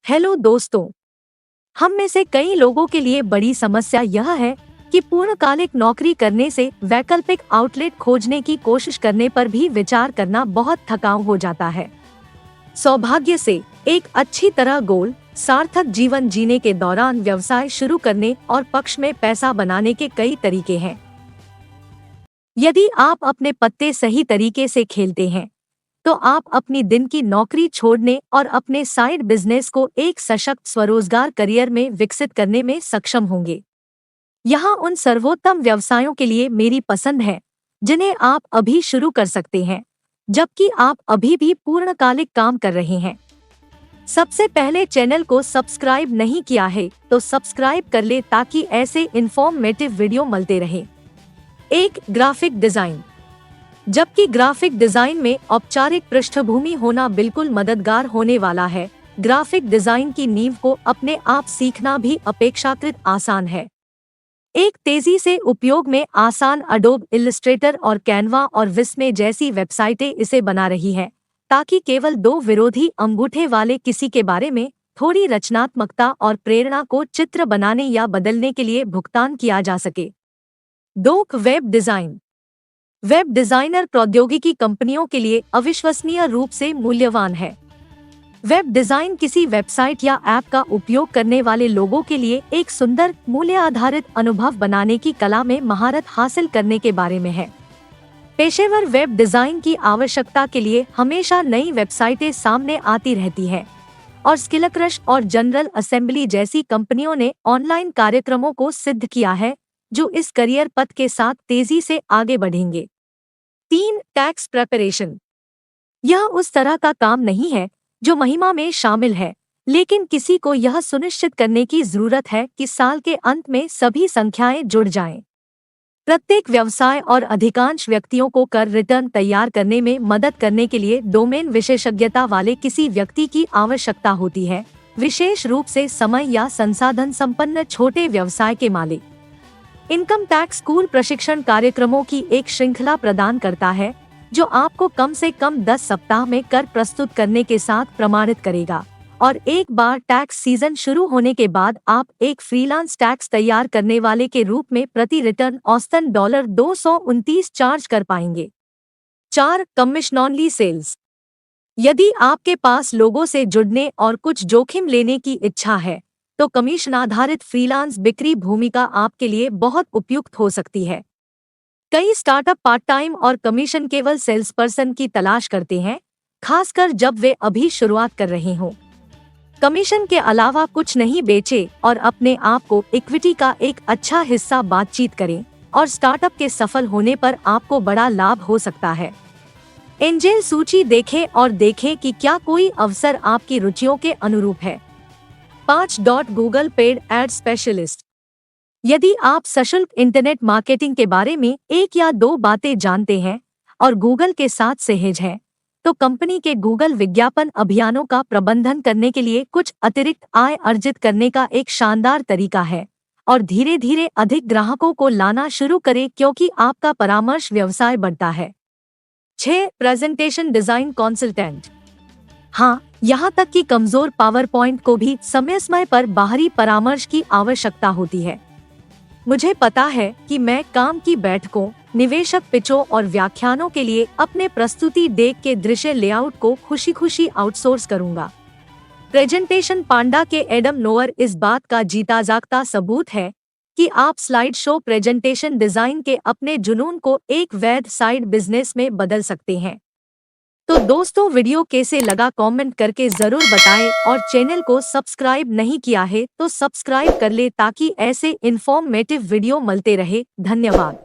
Hello दोस्तों, हम में से कई लोगों के लिए बड़ी समस्या यह है कि पूर्णकालिक नौकरी करने से वैकल्पिक आउटलेट खोजने की कोशिश करने पर भी विचार करना बहुत थकाऊ हो जाता है। सौभाग्य से एक अच्छी तरह गोल सार्थक जीवन जीने के दौरान व्यवसाय शुरू करने और पक्ष में पैसा बनाने के कई तरीके हैं। यदि आप अपने पत्ते सही तरीके से खेलते हैं तो आप अपनी दिन की नौकरी छोड़ने और अपने साइड बिजनेस को एक सशक्त स्वरोजगार करियर में विकसित करने में सक्षम होंगे। यहाँ उन सर्वोत्तम व्यवसायों के लिए मेरी पसंद है जिन्हें आप अभी शुरू कर सकते हैं, जबकि आप अभी भी पूर्णकालिक काम कर रहे हैं। सबसे पहले चैनल को सब्सक्राइब नहीं किया है तो सब्सक्राइब कर ले ताकि ऐसे इन्फॉर्मेटिव वीडियो मिलते रहे। एक ग्राफिक डिजाइन। जबकि ग्राफिक डिजाइन में औपचारिक पृष्ठभूमि होना बिल्कुल मददगार होने वाला है, ग्राफिक डिजाइन की नींव को अपने आप सीखना भी अपेक्षाकृत आसान है। एक तेजी से उपयोग में आसान अडोब इलस्ट्रेटर और कैनवा और विस्मे जैसी वेबसाइटें इसे बना रही हैं, ताकि केवल दो विरोधी अंगूठे वाले किसी के बारे में थोड़ी रचनात्मकता और प्रेरणा को चित्र बनाने या बदलने के लिए भुगतान किया जा सके। 2 वेब डिजाइन। वेब डिजाइनर प्रौद्योगिकी कंपनियों के लिए अविश्वसनीय रूप से मूल्यवान है। वेब डिजाइन किसी वेबसाइट या ऐप का उपयोग करने वाले लोगों के लिए एक सुंदर मूल्य आधारित अनुभव बनाने की कला में महारत हासिल करने के बारे में है। पेशेवर वेब डिजाइन की आवश्यकता के लिए हमेशा नई वेबसाइटें सामने आती रहती हैं, और स्किलक्रश और जनरल असेंबली जैसी कंपनियों ने ऑनलाइन कार्यक्रमों को सिद्ध किया है जो इस करियर पथ के साथ तेजी से आगे बढ़ेंगे। 3 टैक्स प्रेपरेशन। यह उस तरह का काम नहीं है जो महिमा में शामिल है, लेकिन किसी को यह सुनिश्चित करने की जरूरत है कि साल के अंत में सभी संख्याएं जुड़ जाएं। प्रत्येक व्यवसाय और अधिकांश व्यक्तियों को कर रिटर्न तैयार करने में मदद करने के लिए डोमेन विशेषज्ञता वाले किसी व्यक्ति की आवश्यकता होती है, विशेष रूप से समय या संसाधन संपन्न छोटे व्यवसाय के मालिक। इनकम टैक्स स्कूल प्रशिक्षण कार्यक्रमों की एक श्रृंखला प्रदान करता है जो आपको कम से कम 10 सप्ताह में कर प्रस्तुत करने के साथ प्रमाणित करेगा, और एक बार टैक्स सीजन शुरू होने के बाद आप एक फ्रीलांस टैक्स तैयार करने वाले के रूप में प्रति रिटर्न औसतन $229 चार्ज कर पाएंगे। 4 कमीशन ऑनली सेल्स। यदि आपके पास लोगों से जुड़ने और कुछ जोखिम लेने की इच्छा है तो कमीशन आधारित फ्रीलांस बिक्री भूमिका आपके लिए बहुत उपयुक्त हो सकती है। कई स्टार्टअप पार्ट टाइम और कमीशन केवल सेल्स पर्सन की तलाश करते हैं, खासकर जब वे अभी शुरुआत कर रहे हों। कमीशन के अलावा कुछ नहीं बेचें और अपने आप को इक्विटी का एक अच्छा हिस्सा बातचीत करें, और स्टार्टअप के सफल होने पर आपको बड़ा लाभ हो सकता है। एंजेल सूची देखें और देखें कि क्या कोई अवसर आपकी रुचियों के अनुरूप है। 5 गूगल पेड एड स्पेशलिस्ट। यदि आप सशुल्क इंटरनेट मार्केटिंग के बारे में 1 या 2 बातें जानते हैं और गूगल के साथ सहज हैं, तो कंपनी के गूगल विज्ञापन अभियानों का प्रबंधन करने के लिए कुछ अतिरिक्त आय अर्जित करने का एक शानदार तरीका है, और धीरे धीरे अधिक ग्राहकों को लाना शुरू करें क्योंकि आपका परामर्श व्यवसाय बढ़ता है। 6 प्रेजेंटेशन डिजाइन कंसल्टेंट। हाँ, यहाँ तक कि कमजोर पावर पॉइंट को भी समय समय पर बाहरी परामर्श की आवश्यकता होती है। मुझे पता है कि मैं काम की बैठकों, निवेशक पिचों और व्याख्यानों के लिए अपने प्रस्तुति डेक के दृश्य लेआउट को खुशी-खुशी आउटसोर्स करूंगा। प्रेजेंटेशन पांडा के एडम नोअर इस बात का जीता जागता सबूत है कि आप स्लाइड शो प्रेजेंटेशन डिजाइन के अपने जुनून को एक वैध साइड बिजनेस में बदल सकते हैं। तो दोस्तों, वीडियो कैसे लगा कमेंट करके जरूर बताएं, और चैनल को सब्सक्राइब नहीं किया है तो सब्सक्राइब कर ले ताकि ऐसे इन्फॉर्मेटिव वीडियो मिलते रहे। धन्यवाद।